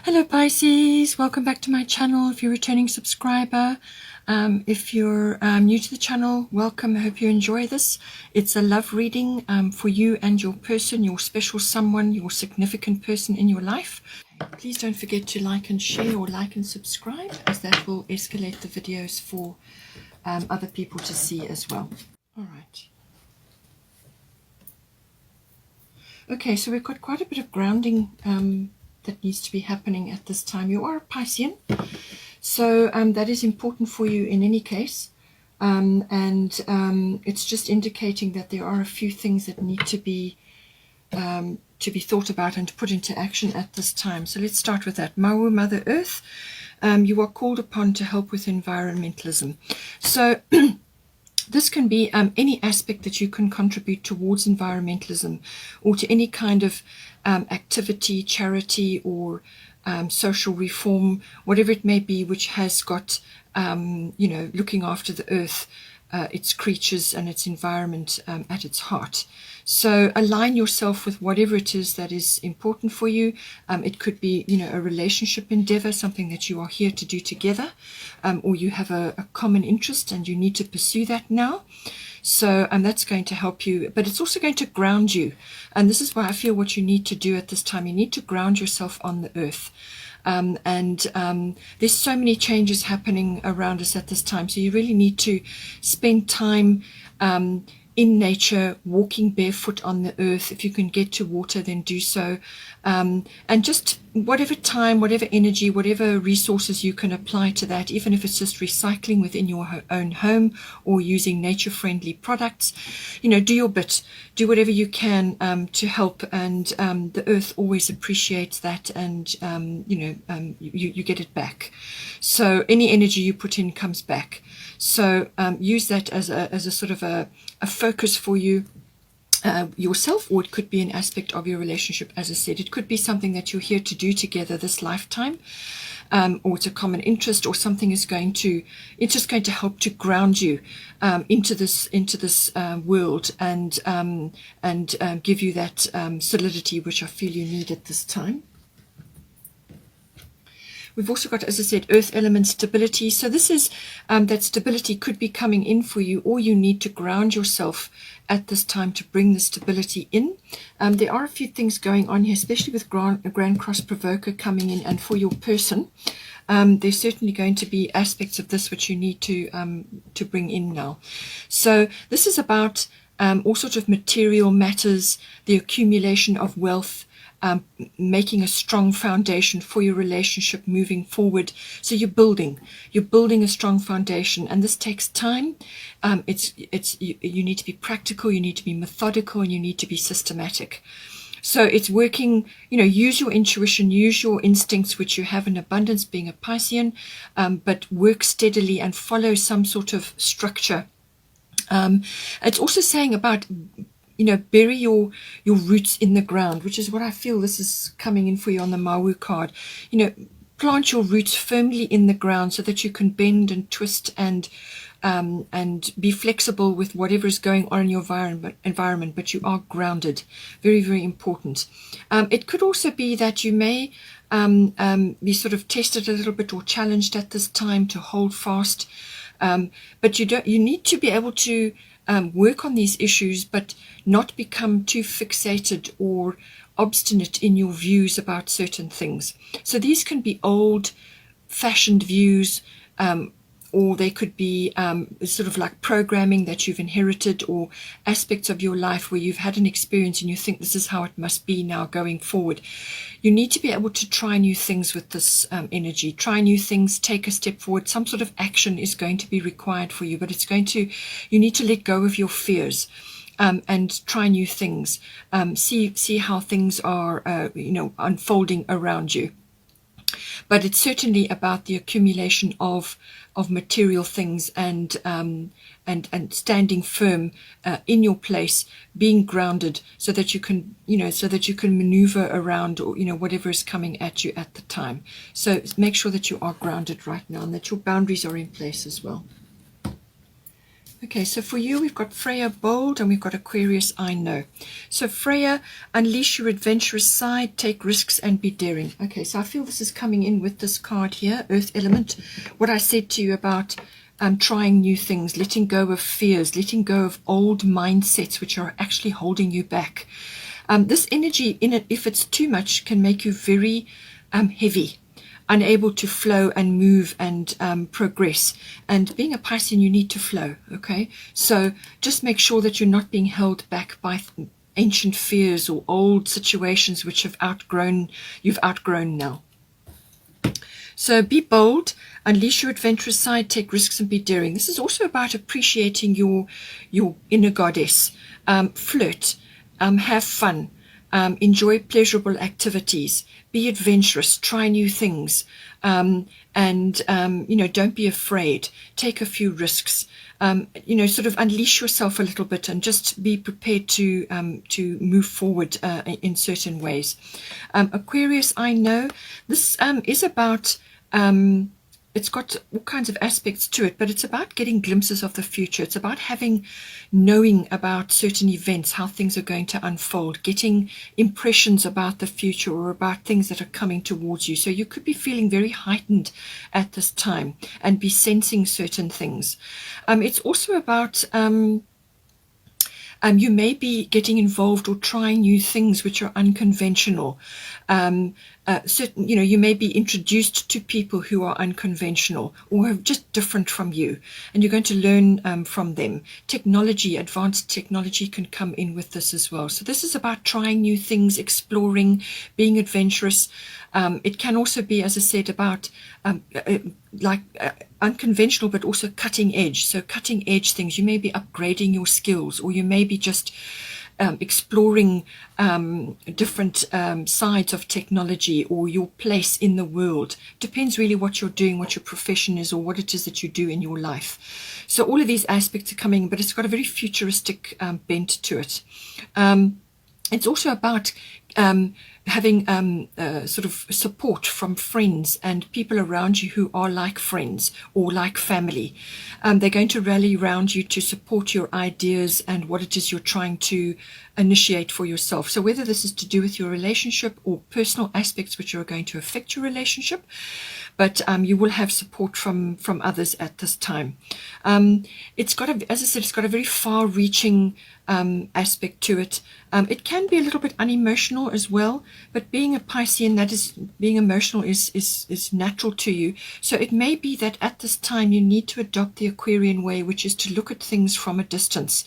Hello Pisces, welcome back to my channel if you're a returning subscriber. If you're new to the channel, welcome. I hope you enjoy this. It's a love reading for you and your person, your special someone, your significant person in your life. Please don't forget to like and share, or like and subscribe, as that will escalate the videos for other people to see as well. All right. Okay, so we've got quite a bit of grounding that needs to be happening at this time. You are a Piscean, so that is important for you in any case, and it's just indicating that there are a few things that need to be thought about and put into action at this time. So let's start with that. Maui, Mother Earth, you are called upon to help with environmentalism. So this can be any aspect that you can contribute towards environmentalism, or to any kind of activity, charity, or social reform, whatever it may be, which has got, looking after the earth, its creatures and its environment at its heart. So align yourself with whatever it is that is important for you. It could be, a relationship endeavor, something that you are here to do together, or you have a common interest and you need to pursue that now. So that's going to help you, but it's also going to ground you. And this is why I feel what you need to do at this time. You need to ground yourself on the earth. There's so many changes happening around us at this time. So you really need to spend time in nature, walking barefoot on the earth. If you can get to water, then do so. And just whatever time, whatever energy, whatever resources you can apply to that, even if it's just recycling within your own home or using nature-friendly products, do your bit. Do whatever you can to help, and the earth always appreciates that, and you get it back. So any energy you put in comes back. So use that as a sort of a focus for you. Yourself, or it could be an aspect of your relationship. As I said, it could be something that you're here to do together this lifetime, or it's a common interest, or something is it's just going to help to ground you into this world, and give you that solidity which I feel you need at this time. We've also got, as I said, earth element stability. So this is that stability could be coming in for you, or you need to ground yourself at this time to bring the stability in. There are a few things going on here, especially with Grand Cross Provoker coming in, and for your person. There's certainly going to be aspects of this which you need to bring in now. So this is about all sorts of material matters, the accumulation of wealth, making a strong foundation for your relationship moving forward. So you're building a strong foundation, and this takes time. You need to be practical, you need to be methodical, and you need to be systematic. So it's working, use your intuition, use your instincts, which you have in abundance being a Piscean, but work steadily and follow some sort of structure. It's also saying about bury your roots in the ground, which is what I feel this is coming in for you on the Maui card. Plant your roots firmly in the ground so that you can bend and twist and be flexible with whatever is going on in your environment, but you are grounded. Very, very important. It could also be that you may be sort of tested a little bit or challenged at this time to hold fast, but you need to be able to work on these issues, but not become too fixated or obstinate in your views about certain things. So these can be old-fashioned views, or they could be sort of like programming that you've inherited, or aspects of your life where you've had an experience and you think this is how it must be now going forward. You need to be able to try new things with this energy. Try new things, take a step forward. Some sort of action is going to be required for you, but you need to let go of your fears. And try new things. See how things are, unfolding around you. But it's certainly about the accumulation of material things, and standing firm in your place, being grounded, so that you can maneuver around, or whatever is coming at you at the time. So make sure that you are grounded right now, and that your boundaries are in place as well. Okay, so for you, we've got Freya, bold, and we've got Aquarius, I know. So Freya, unleash your adventurous side, take risks and be daring. Okay, so I feel this is coming in with this card here, Earth element. What I said to you about trying new things, letting go of fears, letting go of old mindsets which are actually holding you back. This energy in it, if it's too much, can make you very heavy, unable to flow and move and progress. And being a Piscean, you need to flow, okay? So just make sure that you're not being held back by ancient fears or old situations which you've outgrown now. So be bold, unleash your adventurous side, take risks and be daring. This is also about appreciating your inner goddess. Flirt, have fun, enjoy pleasurable activities, be adventurous, try new things, and don't be afraid, take a few risks, sort of unleash yourself a little bit and just be prepared to move forward in certain ways. Aquarius, I know this is about it's got all kinds of aspects to it, but it's about getting glimpses of the future. It's about knowing about certain events, how things are going to unfold, getting impressions about the future or about things that are coming towards you. So you could be feeling very heightened at this time and be sensing certain things. It's also about you may be getting involved or trying new things which are unconventional. You may be introduced to people who are unconventional or are just different from you, and you're going to learn from them. Advanced technology can come in with this as well. So this is about trying new things, exploring, being adventurous. It can also be, as I said, about unconventional but also cutting edge. So cutting edge things. You may be upgrading your skills, or you may be just exploring different sides of technology or your place in the world. Depends really what you're doing, what your profession is, or what it is that you do in your life. So all of these aspects are coming, but it's got a very futuristic bent to it. It's also about having sort of support from friends and people around you who are like friends or like family. They're going to rally around you to support your ideas and what it is you're trying to initiate for yourself. So whether this is to do with your relationship or personal aspects which are going to affect your relationship, but you will have support from others at this time. It's got as I said, it's got a very far-reaching aspect to it. It can be a little bit unemotional as well, but being a Piscean, that is, being emotional is natural to you. So it may be that at this time you need to adopt the Aquarian way, which is to look at things from a distance,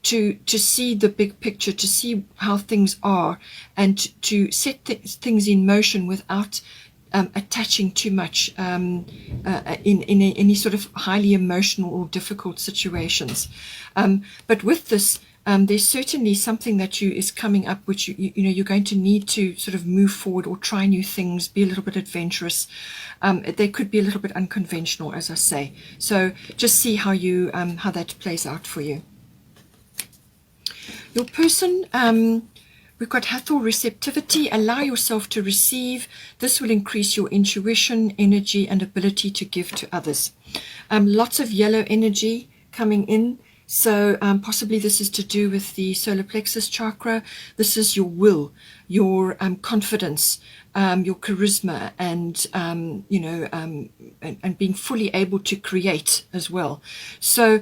to see the big picture, to see how things are, and to set things in motion without attaching too much in any sort of highly emotional or difficult situations. But with this, there's certainly something that is coming up which you're going to need to sort of move forward or try new things, be a little bit adventurous. They could be a little bit unconventional, as I say. So just see how that plays out for you. Your person, we've got Hathor, receptivity. Allow yourself to receive. This will increase your intuition, energy, and ability to give to others. Lots of yellow energy coming in. So possibly this is to do with the solar plexus chakra. This is your will, your confidence, your charisma, and and being fully able to create as well. So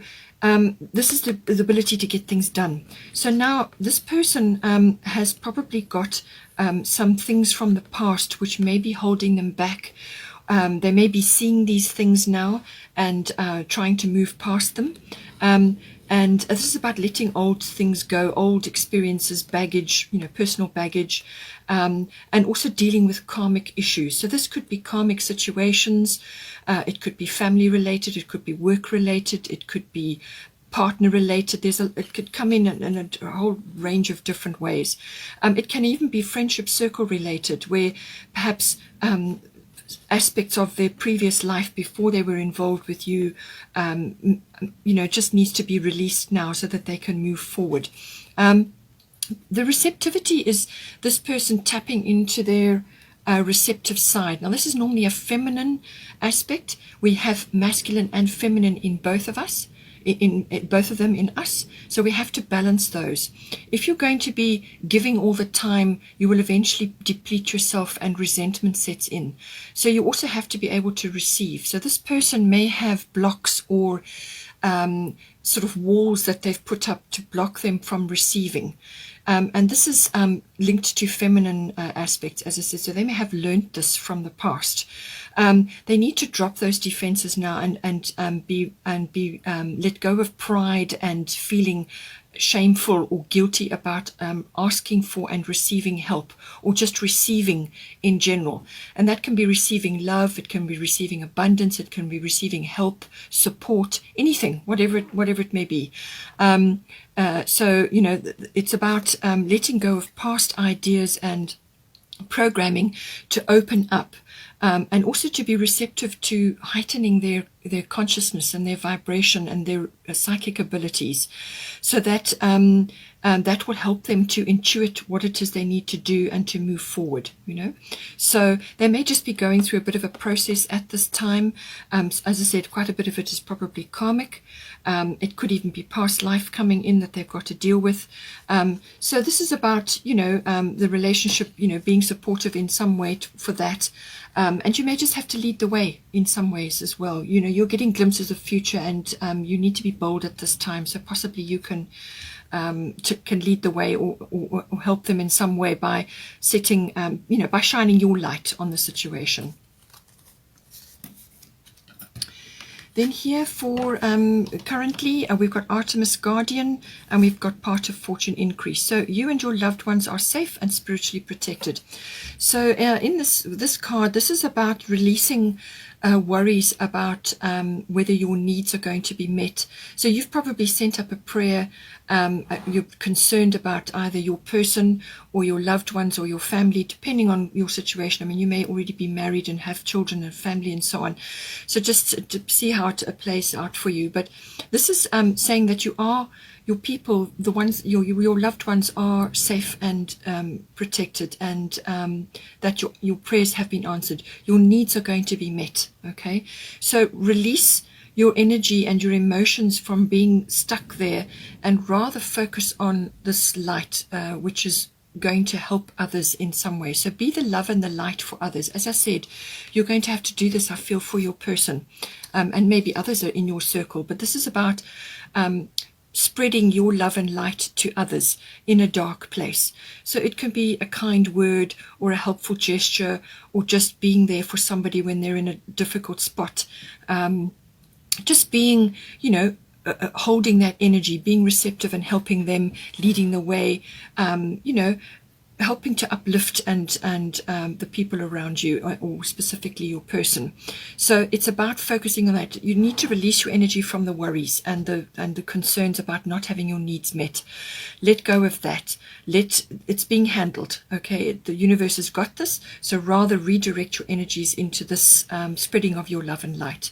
this is the ability to get things done. So now this person has probably got some things from the past which may be holding them back. They may be seeing these things now and trying to move past them. And this is about letting old things go, old experiences, baggage, personal baggage, and also dealing with karmic issues. So this could be karmic situations. It could be family related. It could be work related. It could be partner related. It could come in a whole range of different ways. It can even be friendship circle related, where perhaps aspects of their previous life before they were involved with you, just needs to be released now so that they can move forward. The receptivity is this person tapping into their receptive side. Now this is normally a feminine aspect. We have masculine and feminine in both of us. in both of them in us. So we have to balance those. If you're going to be giving all the time, you will eventually deplete yourself and resentment sets in. So you also have to be able to receive. So this person may have blocks or sort of walls that they've put up to block them from receiving. And this is linked to feminine aspects, as I said. So they may have learned this from the past. They need to drop those defenses now and be let go of pride and feeling shameful or guilty about asking for and receiving help, or just receiving in general. And that can be receiving love, it can be receiving abundance, it can be receiving help, support, anything, whatever it may be. So, you know, it's about letting go of past ideas and programming to open up, and also to be receptive to heightening their consciousness and their vibration and their psychic abilities, so that that will help them to intuit what it is they need to do and to move forward, you know. So they may just be going through a bit of a process at this time. As I said, quite a bit of it is probably karmic. It could even be past life coming in that they've got to deal with. So this is about, you know, the relationship, you know, being supportive in some way for that. And you may just have to lead the way in some ways as well. You know, you're getting glimpses of future, and you need to be bold at this time. So possibly you can lead the way, or help them in some way by setting, you know, by shining your light on the situation. Then here for currently, we've got Artemis Guardian, and we've got Part of Fortune Increase. So you and your loved ones are safe and spiritually protected. So in this card, this is about releasing worries about whether your needs are going to be met. So you've probably sent up a prayer. You're concerned about either your person or your loved ones or your family, depending on your situation. I mean, you may already be married and have children and family and so on. So just to see how it plays out for you. But this is saying that you are, your people, the ones, your loved ones are safe and protected, and that your prayers have been answered. Your needs are going to be met. Okay, so release your energy and your emotions from being stuck there, and rather focus on this light, which is going to help others in some way. So be the love and the light for others. As I said, you're going to have to do this, I feel, for your person, and maybe others are in your circle, but this is about spreading your love and light to others in a dark place. So it can be a kind word or a helpful gesture, or just being there for somebody when they're in a difficult spot. Just being, you know, holding that energy, being receptive and helping them, leading the way, you know, helping to uplift and the people around you, or specifically your person. So it's about focusing on that. You need to release your energy from the worries and the concerns about not having your needs met. Let go of that. It's being handled. Okay, the universe has got this. So rather redirect your energies into this spreading of your love and light.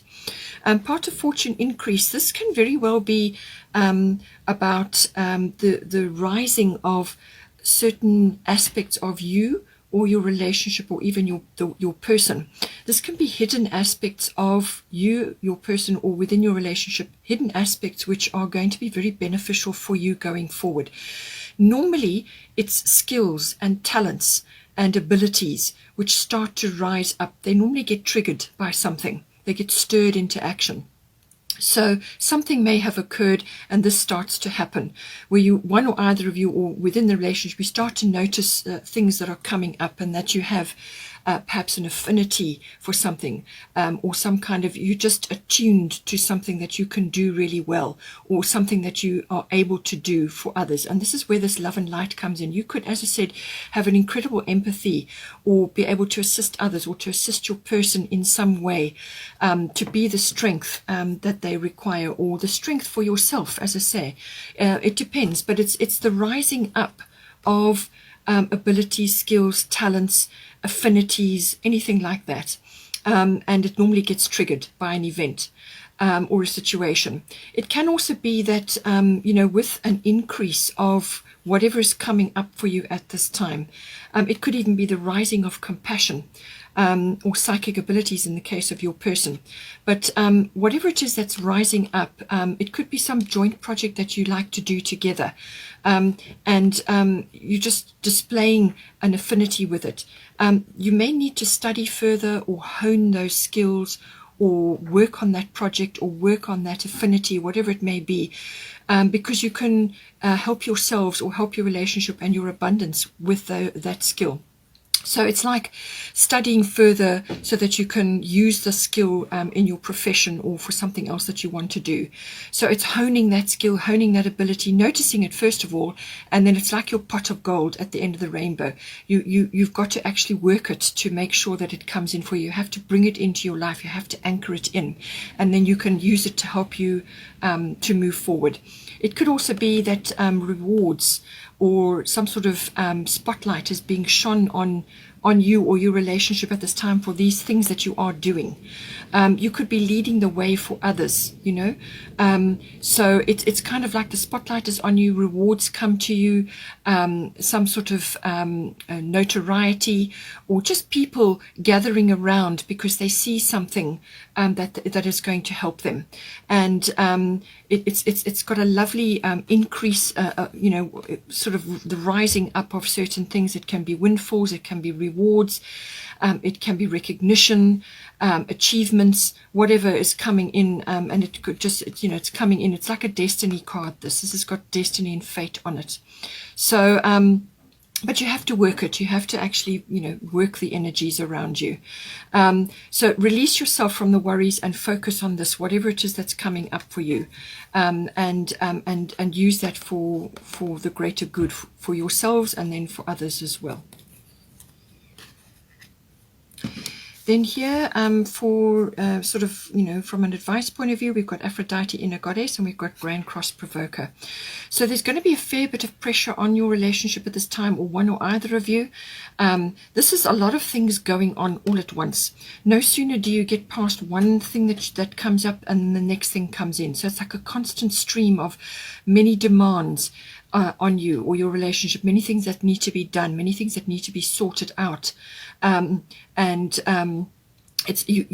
Part of Fortune Increase. This can very well be about the rising of certain aspects of you or your relationship, or even your person. This can be hidden aspects of you, your person, or within your relationship, hidden aspects which are going to be very beneficial for you going forward. Normally, it's skills and talents and abilities which start to rise up. They normally get triggered by something. They get stirred into action. So something may have occurred, and this starts to happen, where you, one or either of you, or within the relationship, you start to notice things that are coming up, and that you have perhaps an affinity for something, or some kind of, you're just attuned to something that you can do really well, or something that you are able to do for others. And this is where this love and light comes in. You could, as I said, have an incredible empathy, or be able to assist others, or to assist your person in some way, to be the strength that they require, or the strength for yourself. As I say, it depends, but it's the rising up of abilities, skills, talents, affinities, anything like that. And it normally gets triggered by an event. or a situation. It can also be that, with an increase of whatever is coming up for you at this time. It could even be the rising of compassion, or psychic abilities in the case of your person. But whatever it is that's rising up, it could be some joint project that you like to do together. And you're just displaying an affinity with it. You may need to study further or hone those skills, or work on that project, or work on that affinity, whatever it may be, because you can help yourselves or help your relationship and your abundance with that skill. So it's like studying further so that you can use the skill in your profession or for something else that you want to do. So it's honing that skill, honing that ability, noticing it first of all, and then it's like your pot of gold at the end of the rainbow. You've got to actually work it to make sure that it comes in for you. You have to bring it into your life. You have to anchor it in, and then you can use it to help you to move forward. It could also be that rewards or some sort of spotlight is being shone on you or your relationship at this time for these things that you are doing. You could be leading the way for others, so it's kind of like the spotlight is on you, rewards come to you, some sort of notoriety, or just people gathering around because they see something that is going to help them. And it's got a lovely increase, sort of the rising up of certain things. It can be windfalls, it can be rewards, it can be recognition, achievements, whatever is coming in, and it could just, it's coming in. It's like a destiny card. This has got destiny and fate on it. So, but you have to work it. You have to actually, work the energies around you. So release yourself from the worries and focus on this, whatever it is that's coming up for you, and use that for the greater good for yourselves and then for others as well. Then here, for sort of, from an advice point of view, we've got Aphrodite, Inner Goddess, and we've got Grand Cross Provoker. So there's going to be a fair bit of pressure on your relationship at this time, or one or either of you. This is a lot of things going on all at once. No sooner do you get past one thing that comes up and the next thing comes in. So it's like a constant stream of many demands on you or your relationship, many things that need to be done, many things that need to be sorted out, you're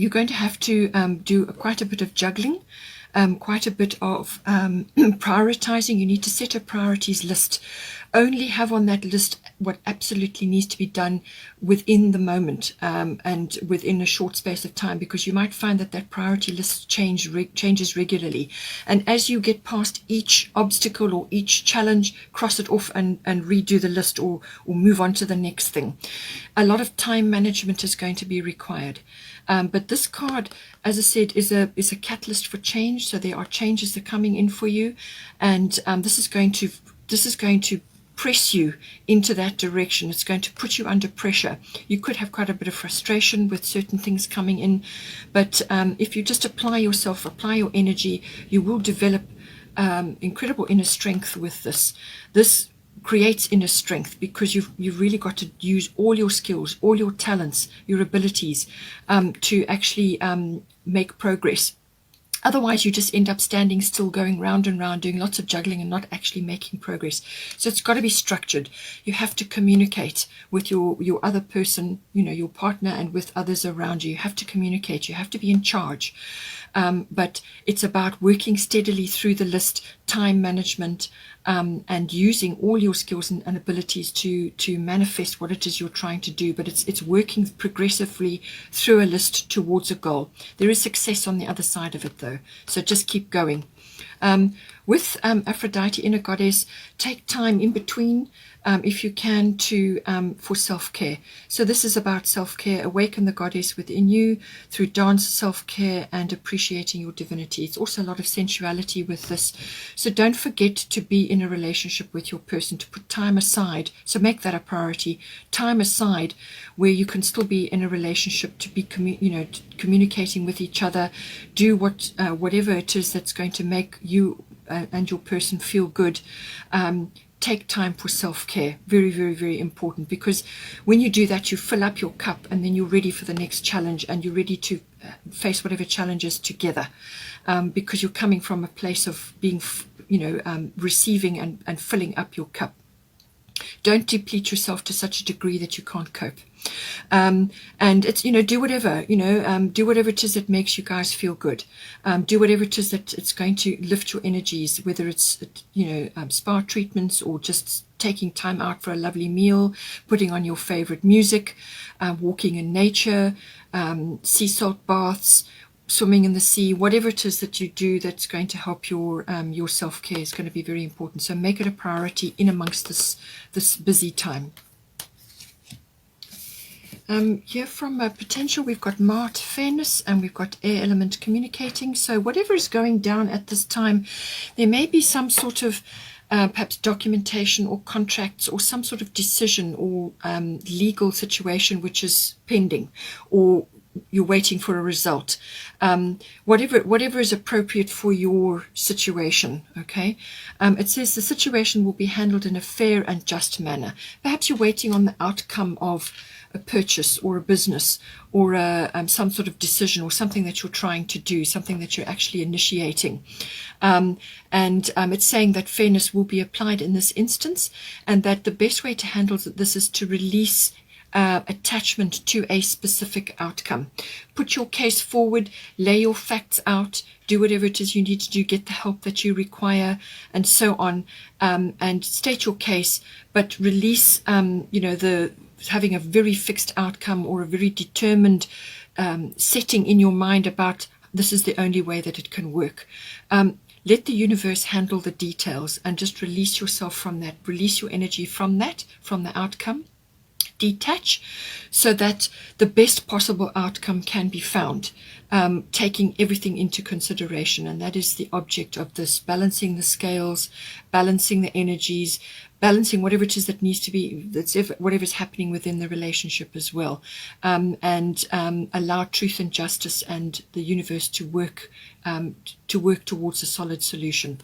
going to have to do quite a bit of juggling, quite a bit of prioritizing. You need to set a priorities list. Only have on that list what absolutely needs to be done within the moment, and within a short space of time, because you might find that priority list changes regularly. And as you get past each obstacle or each challenge, cross it off and redo the list, or move on to the next thing. A lot of time management is going to be required. But this card, as I said, is a catalyst for change. So there are changes that are coming in for you, and this is going to press you into that direction. It's going to put you under pressure. You could have quite a bit of frustration with certain things coming in, but if you just apply yourself, apply your energy, you will develop incredible inner strength with this. This creates inner strength because you've really got to use all your skills, all your talents, your abilities to actually make progress. Otherwise, you just end up standing still, going round and round, doing lots of juggling and not actually making progress. So it's got to be structured. You have to communicate with your other person, your partner, and with others around you. You have to communicate. You have to be in charge. But it's about working steadily through the list, time management, and using all your skills and abilities to manifest what it is you're trying to do. But it's working progressively through a list towards a goal. There is success on the other side of it, though, so just keep going. With Aphrodite, Inner Goddess, take time in between, if you can, for self-care. So this is about self-care. Awaken the goddess within you through dance, self-care, and appreciating your divinity. It's also a lot of sensuality with this. So don't forget to be in a relationship with your person, to put time aside. So make that a priority. Time aside where you can still be in a relationship, to be communicating with each other. Do whatever it is that's going to make you and your person feel good. take time for self-care. Very, very, very important, because when you do that, you fill up your cup, and then you're ready for the next challenge, and you're ready to face whatever challenges together, because you're coming from a place of being, receiving and filling up your cup. Don't deplete yourself to such a degree that you can't cope. And it's, do whatever, do whatever it is that makes you guys feel good. Do whatever it is that it's going to lift your energies, whether it's, spa treatments, or just taking time out for a lovely meal, putting on your favorite music, walking in nature, sea salt baths, swimming in the sea, whatever it is that you do that's going to help your self-care is going to be very important. So make it a priority in amongst this busy time. Here from potential, we've got Mart, fairness, and we've got air element, communicating. So whatever is going down at this time, there may be some sort of perhaps documentation or contracts or some sort of decision or legal situation which is pending, or you're waiting for a result, whatever is appropriate for your situation. Okay, it says the situation will be handled in a fair and just manner. Perhaps you're waiting on the outcome of a purchase or a business, or some sort of decision, or something that you're trying to do, something that you're actually initiating, and it's saying that fairness will be applied in this instance, and that the best way to handle this is to release attachment to a specific outcome. Put your case forward, lay your facts out, do whatever it is you need to do, get the help that you require, and so on, and state your case, but release, the having a very fixed outcome or a very determined setting in your mind about this is the only way that it can work. Let the universe handle the details, and just release yourself from that, release your energy from that, from the outcome. Detach, so that the best possible outcome can be found, taking everything into consideration. And that is the object of this, balancing the scales, balancing the energies, balancing whatever it is that needs to be, whatever's happening within the relationship as well, and allow truth and justice and the universe to work towards a solid solution.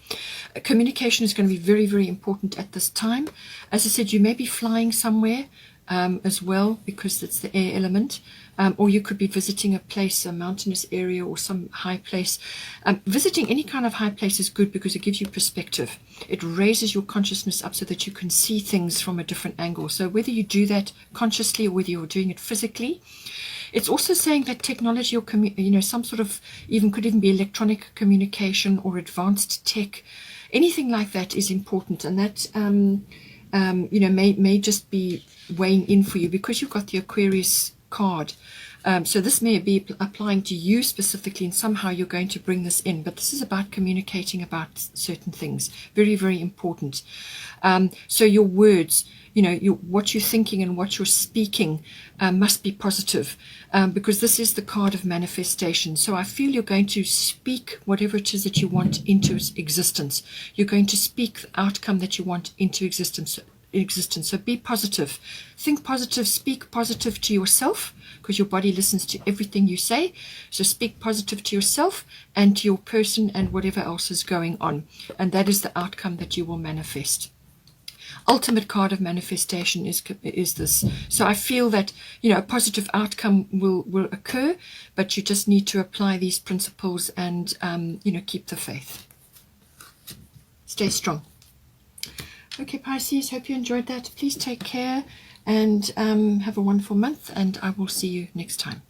Communication is going to be very, very important at this time. As I said, you may be flying somewhere as well, because it's the air element, or you could be visiting a place, a mountainous area, or some high place. Visiting any kind of high place is good, because it gives you perspective. It raises your consciousness up so that you can see things from a different angle. So whether you do that consciously or whether you're doing it physically, it's also saying that technology, or some sort of, could even be electronic communication or advanced tech, anything like that is important, and that may just be weighing in for you, because you've got the Aquarius card. So this may be applying to you specifically, and somehow you're going to bring this in. But this is about communicating about certain things. Very, very important. So your words, what you're thinking and what you're speaking must be positive, because this is the card of manifestation. So I feel you're going to speak whatever it is that you want into existence. You're going to speak the outcome that you want into existence. So be positive, think positive, speak positive to yourself, because your body listens to everything you say. So speak positive to yourself and to your person and whatever else is going on, and that is the outcome that you will manifest. Ultimate card of manifestation is this. So I feel that a positive outcome will occur, but you just need to apply these principles and keep the faith. Stay strong. Okay, Pisces, hope you enjoyed that. Please take care and have a wonderful month, and I will see you next time.